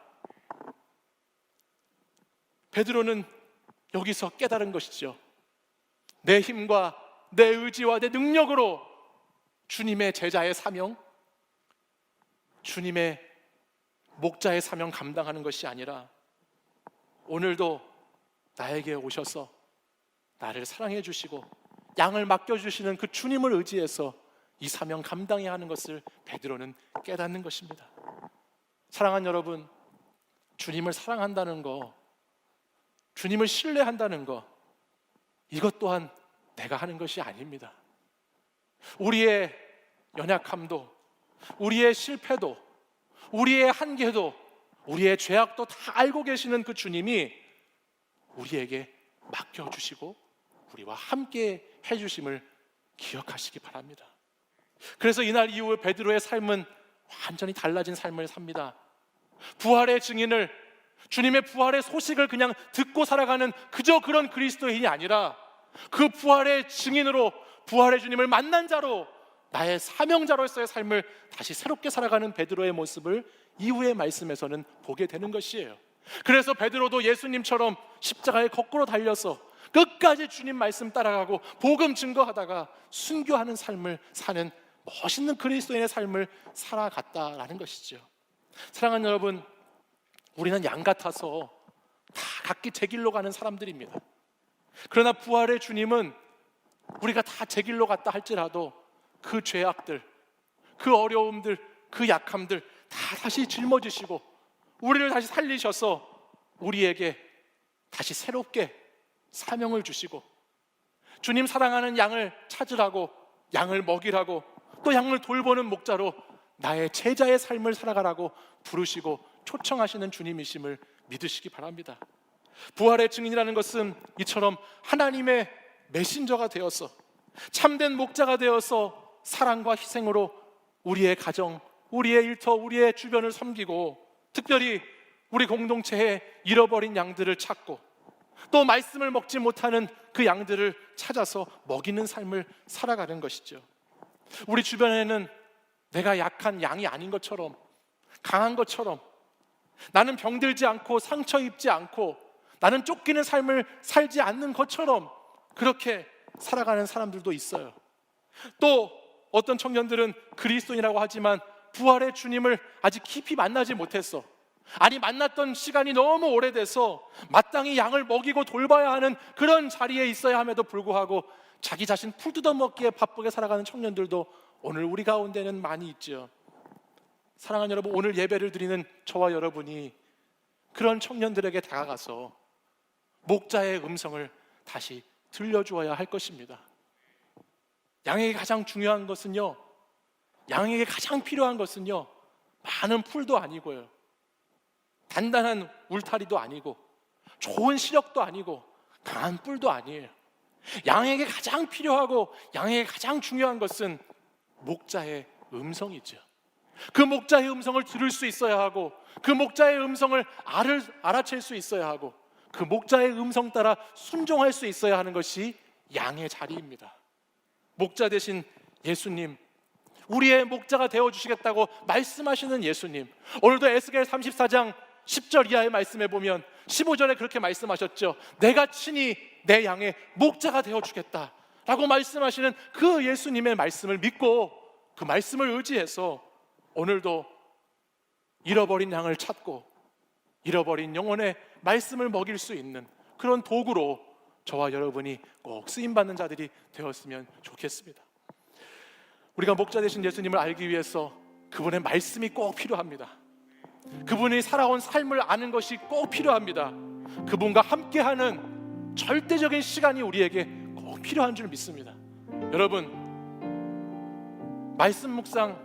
베드로는 여기서 깨달은 것이죠. 내 힘과 내 의지와 내 능력으로 주님의 제자의 사명, 주님의 목자의 사명 감당하는 것이 아니라 오늘도 나에게 오셔서 나를 사랑해 주시고 양을 맡겨주시는 그 주님을 의지해서 이 사명 감당해야 하는 것을 베드로는 깨닫는 것입니다. 사랑하는 여러분, 주님을 사랑한다는 거, 주님을 신뢰한다는 거, 이것 또한 내가 하는 것이 아닙니다. 우리의 연약함도, 우리의 실패도, 우리의 한계도, 우리의 죄악도 다 알고 계시는 그 주님이 우리에게 맡겨주시고 우리와 함께 해주심을 기억하시기 바랍니다. 그래서 이날 이후 베드로의 삶은 완전히 달라진 삶을 삽니다. 부활의 증인을, 주님의 부활의 소식을 그냥 듣고 살아가는 그저 그런 그리스도인이 아니라 그 부활의 증인으로, 부활의 주님을 만난 자로, 나의 사명자로서의 삶을 다시 새롭게 살아가는 베드로의 모습을 이후의 말씀에서는 보게 되는 것이에요. 그래서 베드로도 예수님처럼 십자가에 거꾸로 달려서 끝까지 주님 말씀 따라가고 복음 증거하다가 순교하는 삶을 사는 멋있는 그리스도인의 삶을 살아갔다라는 것이죠. 사랑하는 여러분, 우리는 양 같아서 다 각기 제 길로 가는 사람들입니다. 그러나 부활의 주님은 우리가 다 제 길로 갔다 할지라도 그 죄악들, 그 어려움들, 그 약함들 다 다시 짊어지시고 우리를 다시 살리셔서 우리에게 다시 새롭게 사명을 주시고 주님 사랑하는 양을 찾으라고, 양을 먹이라고, 또 양을 돌보는 목자로 나의 제자의 삶을 살아가라고 부르시고 초청하시는 주님이심을 믿으시기 바랍니다. 부활의 증인이라는 것은 이처럼 하나님의 메신저가 되어서 참된 목자가 되어서 사랑과 희생으로 우리의 가정, 우리의 일터, 우리의 주변을 섬기고 특별히 우리 공동체에 잃어버린 양들을 찾고 또 말씀을 먹지 못하는 그 양들을 찾아서 먹이는 삶을 살아가는 것이죠. 우리 주변에는 내가 약한 양이 아닌 것처럼, 강한 것처럼, 나는 병들지 않고 상처 입지 않고 나는 쫓기는 삶을 살지 않는 것처럼 그렇게 살아가는 사람들도 있어요. 또 어떤 청년들은 그리스도인이라고 하지만 부활의 주님을 아직 깊이 만나지 못했어. 아니, 만났던 시간이 너무 오래돼서 마땅히 양을 먹이고 돌봐야 하는 그런 자리에 있어야 함에도 불구하고 자기 자신 풀 뜯어먹기에 바쁘게 살아가는 청년들도 오늘 우리 가운데는 많이 있죠. 사랑하는 여러분, 오늘 예배를 드리는 저와 여러분이 그런 청년들에게 다가가서 목자의 음성을 다시 들려주어야 할 것입니다. 양에게 가장 중요한 것은요, 양에게 가장 필요한 것은요, 많은 풀도 아니고요, 단단한 울타리도 아니고 좋은 시력도 아니고 강한 뿔도 아니에요. 양에게 가장 필요하고 양에게 가장 중요한 것은 목자의 음성이죠. 그 목자의 음성을 들을 수 있어야 하고 그 목자의 음성을 알아챌 수 있어야 하고 그 목자의 음성 따라 순종할 수 있어야 하는 것이 양의 자리입니다. 목자 되신 예수님, 우리의 목자가 되어주시겠다고 말씀하시는 예수님, 오늘도 에스겔 34장 10절 이하의 말씀에 보면 15절에 그렇게 말씀하셨죠. 내가 친히 내 양의 목자가 되어주겠다 라고 말씀하시는 그 예수님의 말씀을 믿고 그 말씀을 의지해서 오늘도 잃어버린 양을 찾고 잃어버린 영혼의 말씀을 먹일 수 있는 그런 도구로 저와 여러분이 꼭 쓰임받는 자들이 되었으면 좋겠습니다. 우리가 목자 되신 예수님을 알기 위해서 그분의 말씀이 꼭 필요합니다. 그분이 살아온 삶을 아는 것이 꼭 필요합니다. 그분과 함께하는 절대적인 시간이 우리에게 꼭 필요한 줄 믿습니다. 여러분, 말씀 묵상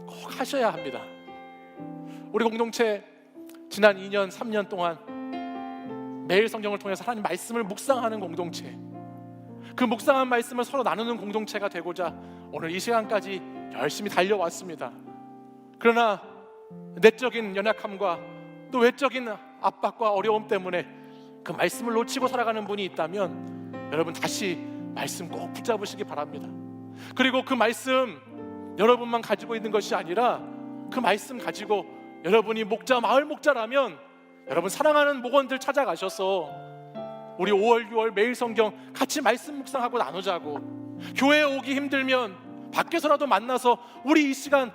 꼭 하셔야 합니다. 우리 공동체 지난 2년, 3년 동안 매일 성경을 통해서 하나님 말씀을 묵상하는 공동체, 그 묵상한 말씀을 서로 나누는 공동체가 되고자 오늘 이 시간까지 열심히 달려왔습니다. 그러나 내적인 연약함과 또 외적인 압박과 어려움 때문에 그 말씀을 놓치고 살아가는 분이 있다면 여러분 다시 말씀 꼭 붙잡으시기 바랍니다. 그리고 그 말씀 여러분만 가지고 있는 것이 아니라 그 말씀 가지고 여러분이 목자, 마을 목자라면 여러분 사랑하는 목원들 찾아가셔서 우리 5월, 6월 매일 성경 같이 말씀 묵상하고 나누자고, 교회에 오기 힘들면 밖에서라도 만나서 우리 이 시간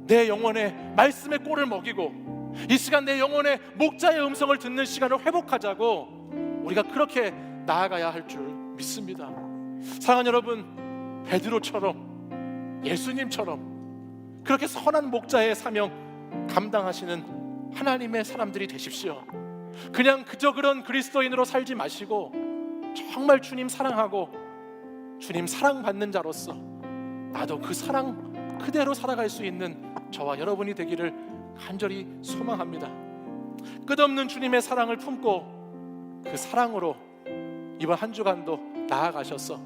내 영혼의 말씀의 꼴을 먹이고 이 시간 내 영혼의 목자의 음성을 듣는 시간을 회복하자고 우리가 그렇게 나아가야 할 줄 믿습니다. 사랑하는 여러분, 베드로처럼 예수님처럼 그렇게 선한 목자의 사명 감당하시는 하나님의 사람들이 되십시오. 그냥 그저 그런 그리스도인으로 살지 마시고 정말 주님 사랑하고 주님 사랑받는 자로서 나도 그 사랑 그대로 살아갈 수 있는 저와 여러분이 되기를 간절히 소망합니다. 끝없는 주님의 사랑을 품고 그 사랑으로 이번 한 주간도 나아가셔서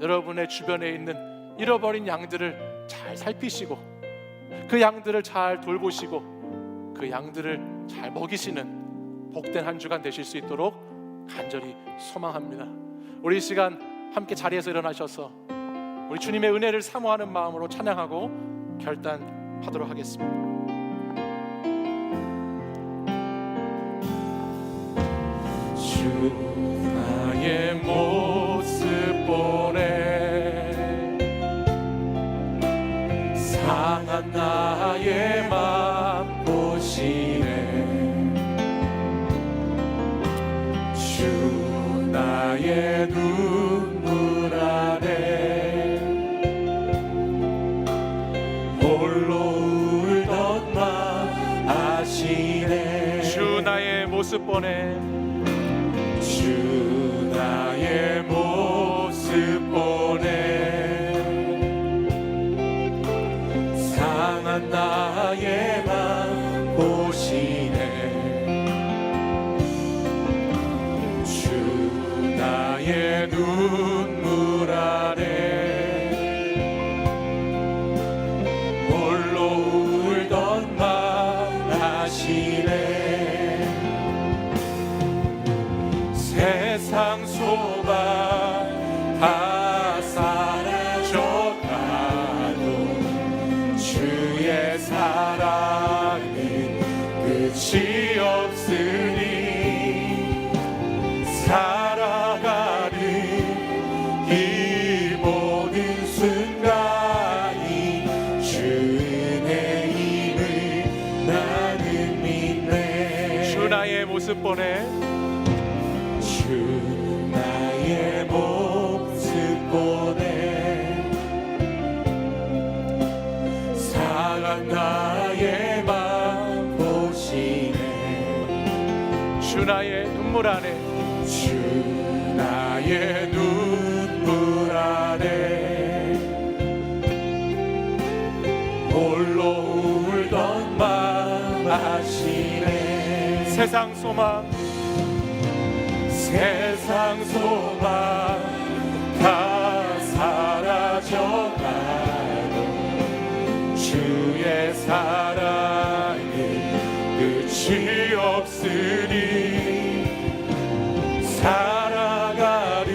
여러분의 주변에 있는 잃어버린 양들을 잘 살피시고 그 양들을 잘 돌보시고 그 양들을 잘 먹이시는 복된 한 주간 되실 수 있도록 간절히 소망합니다. 우리 이 시간 함께 자리에서 일어나셔서 우리 주님의 은혜를 사모하는 마음으로 찬양하고 결단하도록 하겠습니다. 주 나의 모습 보내 상한 나의 맘 보시네. 주 나의 눈물 안에 홀로 울던 맘 아시네. 주 나의 모습 보내 주 나의 모습 보내 상한 나의 맘 보시네. 사랑은 끝이 없으니 살아가는 이 모든 순간이 주의 힘을 나는 믿네. 주 나의 모습 보내, 주 나의 모습 보내, 상한 나의 맘 보시네. 주 나의 눈물 안에, 주 나의 눈물 안에 홀로 울던 맘 아시네. 세상 소망, 세상 소망 다 사라져가도 주의 사랑은 끝이 없으니 살아가는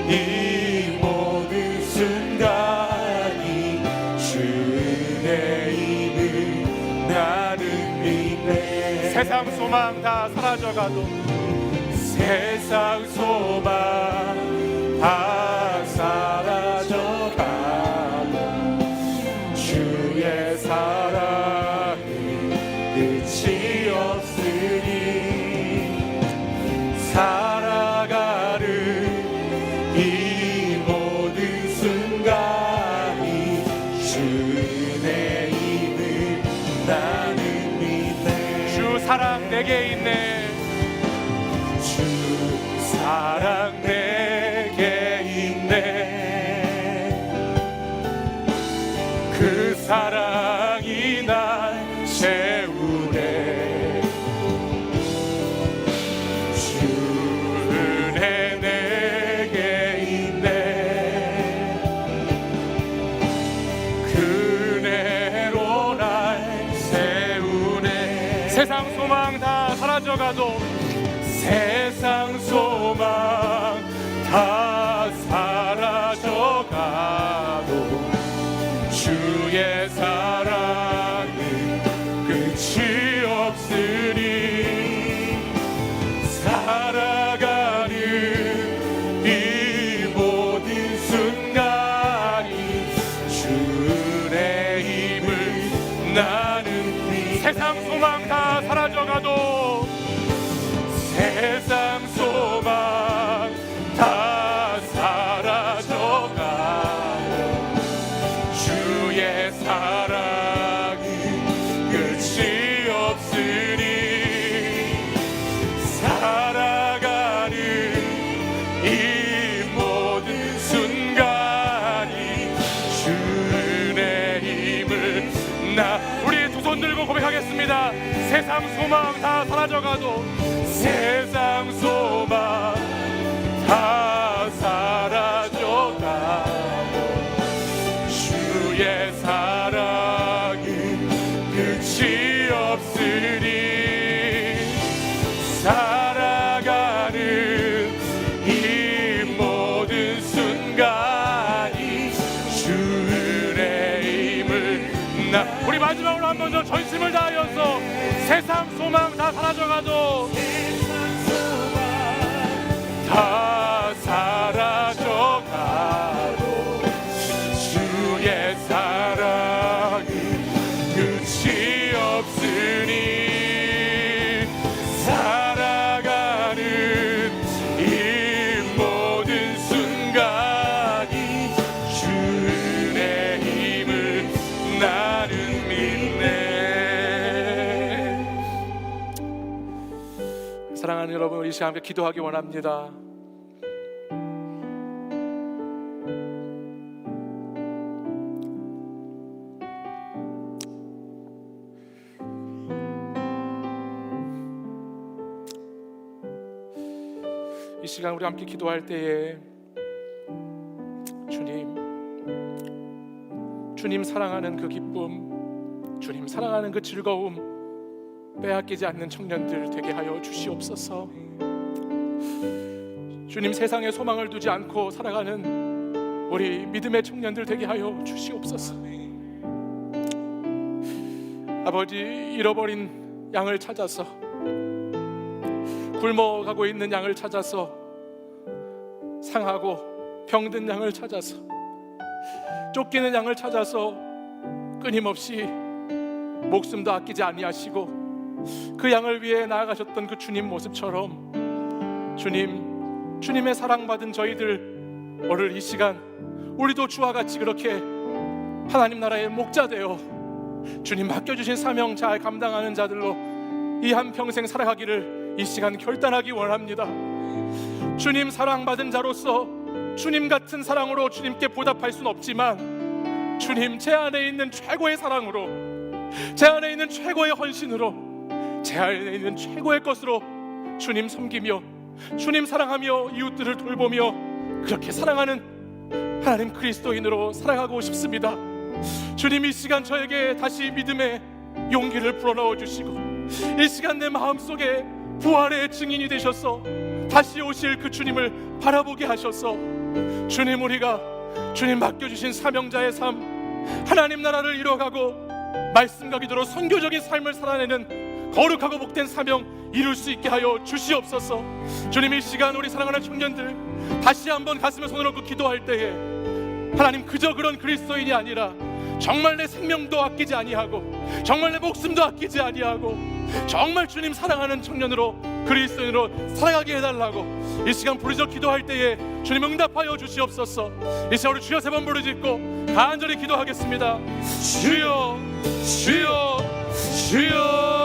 이 모든 순간이 주의 힘을 나는 믿네. 세상 소망 다 사라져가도, 세상 소망 다 사라져가도 주의 사랑은 끝이 없으니 살아가는 이 모든 순간이 주의 힘을 나는 믿네. 주 사랑 내게 있네. 주 사랑 내게 있네. 그 사랑이 날 채우네. 주 은혜 내게 있네. 그 은혜로 날 세우네. 세상 소망 다 사라져가도, 세상 소망 다 사라져가도 주의 사랑은 끝이 없으니 살아가는 이 모든 순간이 주의 힘을 나는 믿네. 세상 소망 다 사라져가도, 세상 소망 다 사라져가도 주의 사랑은 끝이 없으니 살아가는 이 모든 순간이 주의 힘을 우리 두 손 들고 고백하겠습니다. 세상 소망 다 사라져가도, 세상 소망 다 사라져가도 주의 사랑은 끝이 없으니 살아가는 이 모든 순간이 주의 힘을 우리 마지막으로 한 번 더 전심을 다하여서 세상 소망 다 사라져가도, 다 사라져가도 주의 사랑은 끝이 없으니 살아가는 이 모든 순간이 주의 힘을 나는 믿네. 사랑하는 여러분, 우리 시간 함께 기도하기 원합니다. 이 시간 우리 함께 기도할 때에 주님 사랑하는 그 기쁨, 주님 사랑하는 그 즐거움 빼앗기지 않는 청년들 되게 하여 주시옵소서. 주님 세상에 소망을 두지 않고 살아가는 우리 믿음의 청년들 되게 하여 주시옵소서. 아버지, 잃어버린 양을 찾아서, 굶어가고 있는 양을 찾아서, 상하고 병든 양을 찾아서, 쫓기는 양을 찾아서 끊임없이 목숨도 아끼지 아니하시고 그 양을 위해 나아가셨던 그 주님 모습처럼, 주님의 사랑받은 저희들 오늘 이 시간 우리도 주와 같이 그렇게 하나님 나라의 목자 되어 주님 맡겨주신 사명 잘 감당하는 자들로 이 한평생 살아가기를 이 시간 결단하기 원합니다. 주님 사랑받은 자로서 주님 같은 사랑으로 주님께 보답할 수는 없지만, 주님 제 안에 있는 최고의 사랑으로, 제 안에 있는 최고의 헌신으로, 제 안에 있는 최고의 것으로 주님 섬기며 주님 사랑하며 이웃들을 돌보며 그렇게 사랑하는 하나님 그리스도인으로 살아가고 싶습니다. 주님 이 시간 저에게 다시 믿음의 용기를 불어넣어 주시고 이 시간 내 마음속에 부활의 증인이 되셔서 다시 오실 그 주님을 바라보게 하셔서, 주님 우리가 주님 맡겨주신 사명자의 삶, 하나님 나라를 이뤄가고 말씀과 기도로 선교적인 삶을 살아내는 거룩하고 복된 사명 이룰 수 있게 하여 주시옵소서. 주님 이 시간 우리 사랑하는 청년들 다시 한번 가슴에 손을 얹고 기도할 때에 하나님 그저 그런 그리스도인이 아니라 정말 내 생명도 아끼지 아니하고 정말 내 목숨도 아끼지 아니하고 정말 주님 사랑하는 청년으로 그리스도인으로 살아가게 해달라고 이 시간 부르짖어 기도할 때에 주님 응답하여 주시옵소서. 이 시간 우리 주여 세 번 부르짖고 간절히 기도하겠습니다. 주여 주여 주여.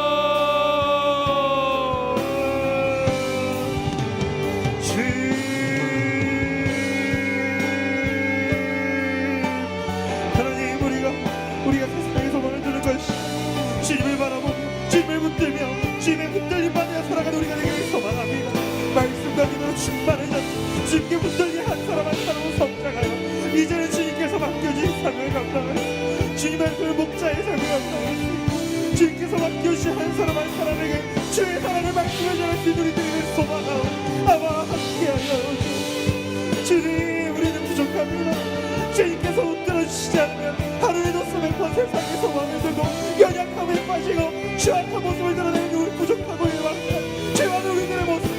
주님을 바라보며 주님을 붙들며 주님의 붙들림 받아 살아가는 우리가 되기를 소망합니다. 말씀과 기도로 충만한 자, 주님께 붙들린 한 사람 한 사람을 성장하여 이제는 주님께서 맡겨주신 삶을 감당하여 주님의 그 목자의 삶을 감당하여 주님께서 맡겨주신 한 사람 한 사람에게 주의 사랑을 말씀해 전할 수 있는 우리 되기를 소망하오. 아마 함께하여 주님, 우리는 부족합니다. 주님께서 웃들어주시지 않으면 하루에도 수백 번 세상의 소망을 들고 연약함에 빠지고 취약한 모습을 드러내는 우리 부족하고 일반한 죄와는 우리들의 모습을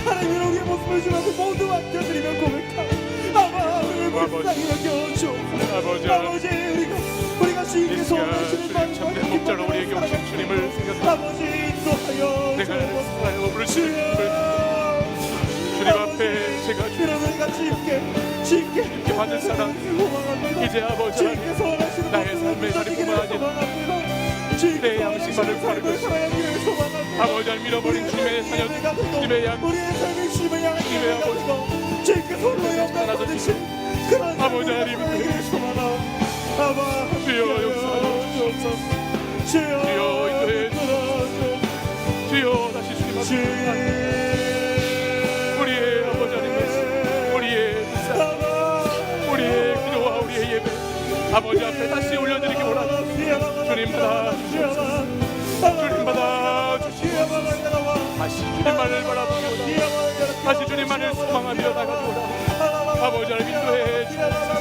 하나님은 우리의 모습을 주면서 모두 맡겨드리며 고백하고 아마 우리를 불쌍히 여겨주옵소서. 아버지, 우리가 주님께서 원하시는 마음과 목자로 우리에게 오신 주님을 생각하고 아버지 인도하여 내가 사랑하고 부르시는 주님 앞에 제가 우리가 주님께 받은 사랑 이제 아버지 나의 삶의 자리뿐만 아니라 내 양식만을 바르고 아버지 를 밀어버린 주님의 사냥, 주님의 양, 주님의 아버지 주님께서 홀로 영광 받으신 그런 아버지 하나님을 주여 역사하옵소서. 주여 인도해 주옵소서. 주여 다시 주님 앞에 우리의 아버지 하나님 말씀, 우리의 불쌍, 우리의 기도와 우리의 예배 아버지 앞에 다시 올려드리기 원합니다. 주님 받아 주시옵소서. 주님 받아 주시옵소서. 다시 주님만을 바라보고 다시 주님만을 소망하며 나가기 원합니다. 아버지 하나님 인도해 주옵소서.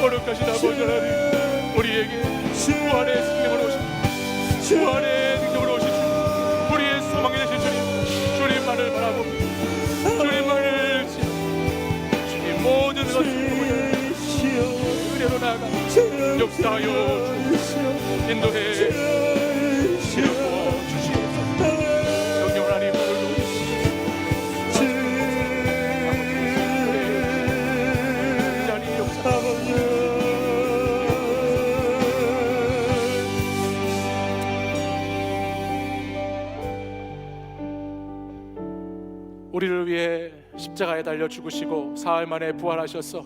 거룩하신 아버지 하나님, 우리에게 부활의 생명을 오신, 부활의 능력으로 오신 주님, 우리의 소망이 되신 주님, 주님만을 바라보고 주님만을 주님 모든 것을 의뢰로 나아가 역사하여 인도해 주시옵소서. 영영 하나님 오늘도 이 자리 역사 우리를 위해 십자가에 달려 죽으시고 사흘 만에 부활하셔서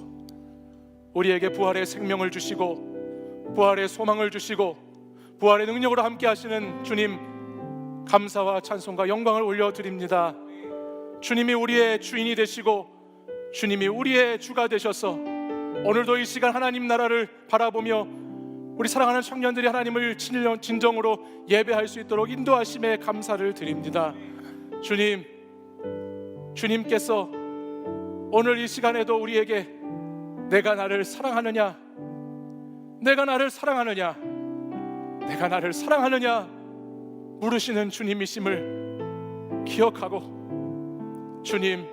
우리에게 부활의 생명을 주시고 부활의 소망을 주시고 부활의 능력으로 함께 하시는 주님, 감사와 찬송과 영광을 올려드립니다. 주님이 우리의 주인이 되시고 주님이 우리의 주가 되셔서 오늘도 이 시간 하나님 나라를 바라보며 우리 사랑하는 청년들이 하나님을 진정으로 예배할 수 있도록 인도하심에 감사를 드립니다. 주님께서 오늘 이 시간에도 우리에게 내가 나를 사랑하느냐, 내가 나를 사랑하느냐, 내가 나를 사랑하느냐 물으시는 주님이심을 기억하고, 주님,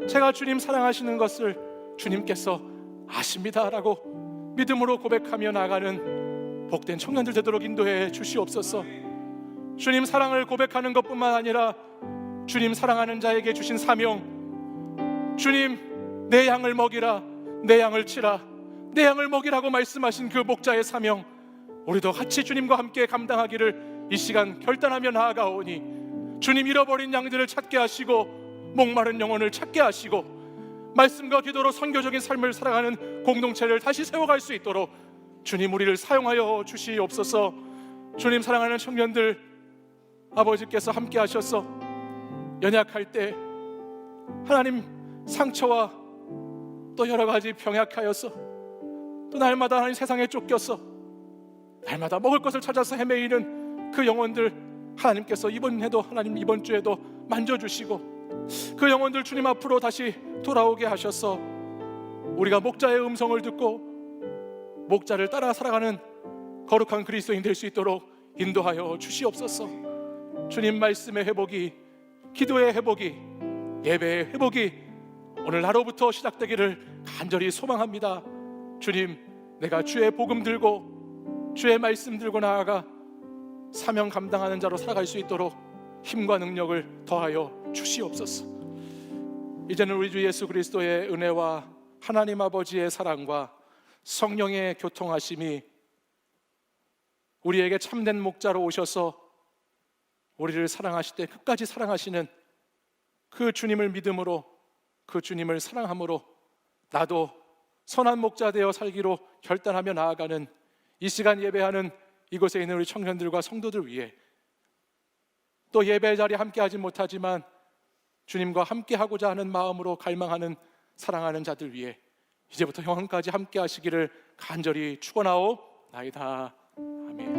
제가 주님 사랑하시는 것을 주님께서 아십니다라고 믿음으로 고백하며 나아가는 복된 청년들 되도록 인도해 주시옵소서. 주님 사랑을 고백하는 것뿐만 아니라 주님 사랑하는 자에게 주신 사명, 주님 내 양을 먹이라, 내 양을 치라, 내 양을 먹이라고 말씀하신 그 목자의 사명, 우리도 같이 주님과 함께 감당하기를 이 시간 결단하며 나아가오니, 주님 잃어버린 양들을 찾게 하시고 목마른 영혼을 찾게 하시고 말씀과 기도로 선교적인 삶을 살아가는 공동체를 다시 세워갈 수 있도록 주님 우리를 사용하여 주시옵소서. 주님 사랑하는 청년들, 아버지께서 함께 하셔서 연약할 때 하나님 상처와 또 여러 가지 병약하여서 또 날마다 하나님 세상에 쫓겨서 날마다 먹을 것을 찾아서 헤매이는 그 영혼들, 하나님께서 이번 해도 하나님 이번 주에도 만져주시고 그 영혼들 주님 앞으로 다시 돌아오게 하셔서 우리가 목자의 음성을 듣고 목자를 따라 살아가는 거룩한 그리스도인 될 수 있도록 인도하여 주시옵소서. 주님 말씀의 회복이, 기도의 회복이, 예배의 회복이 오늘 하루부터 시작되기를 간절히 소망합니다. 주님, 내가 주의 복음 들고 주의 말씀 들고 나아가 사명 감당하는 자로 살아갈 수 있도록 힘과 능력을 더하여 주시옵소서. 이제는 우리 주 예수 그리스도의 은혜와 하나님 아버지의 사랑과 성령의 교통하심이 우리에게 참된 목자로 오셔서 우리를 사랑하실 때 끝까지 사랑하시는 그 주님을 믿음으로, 그 주님을 사랑함으로 나도 선한 목자 되어 살기로 결단하며 나아가는 이 시간 예배하는 이곳에 있는 우리 청년들과 성도들 위해, 또 예배 자리에 함께하지 못하지만 주님과 함께하고자 하는 마음으로 갈망하는 사랑하는 자들 위해 이제부터 영원까지 함께하시기를 간절히 축원하옵나이다. 아멘.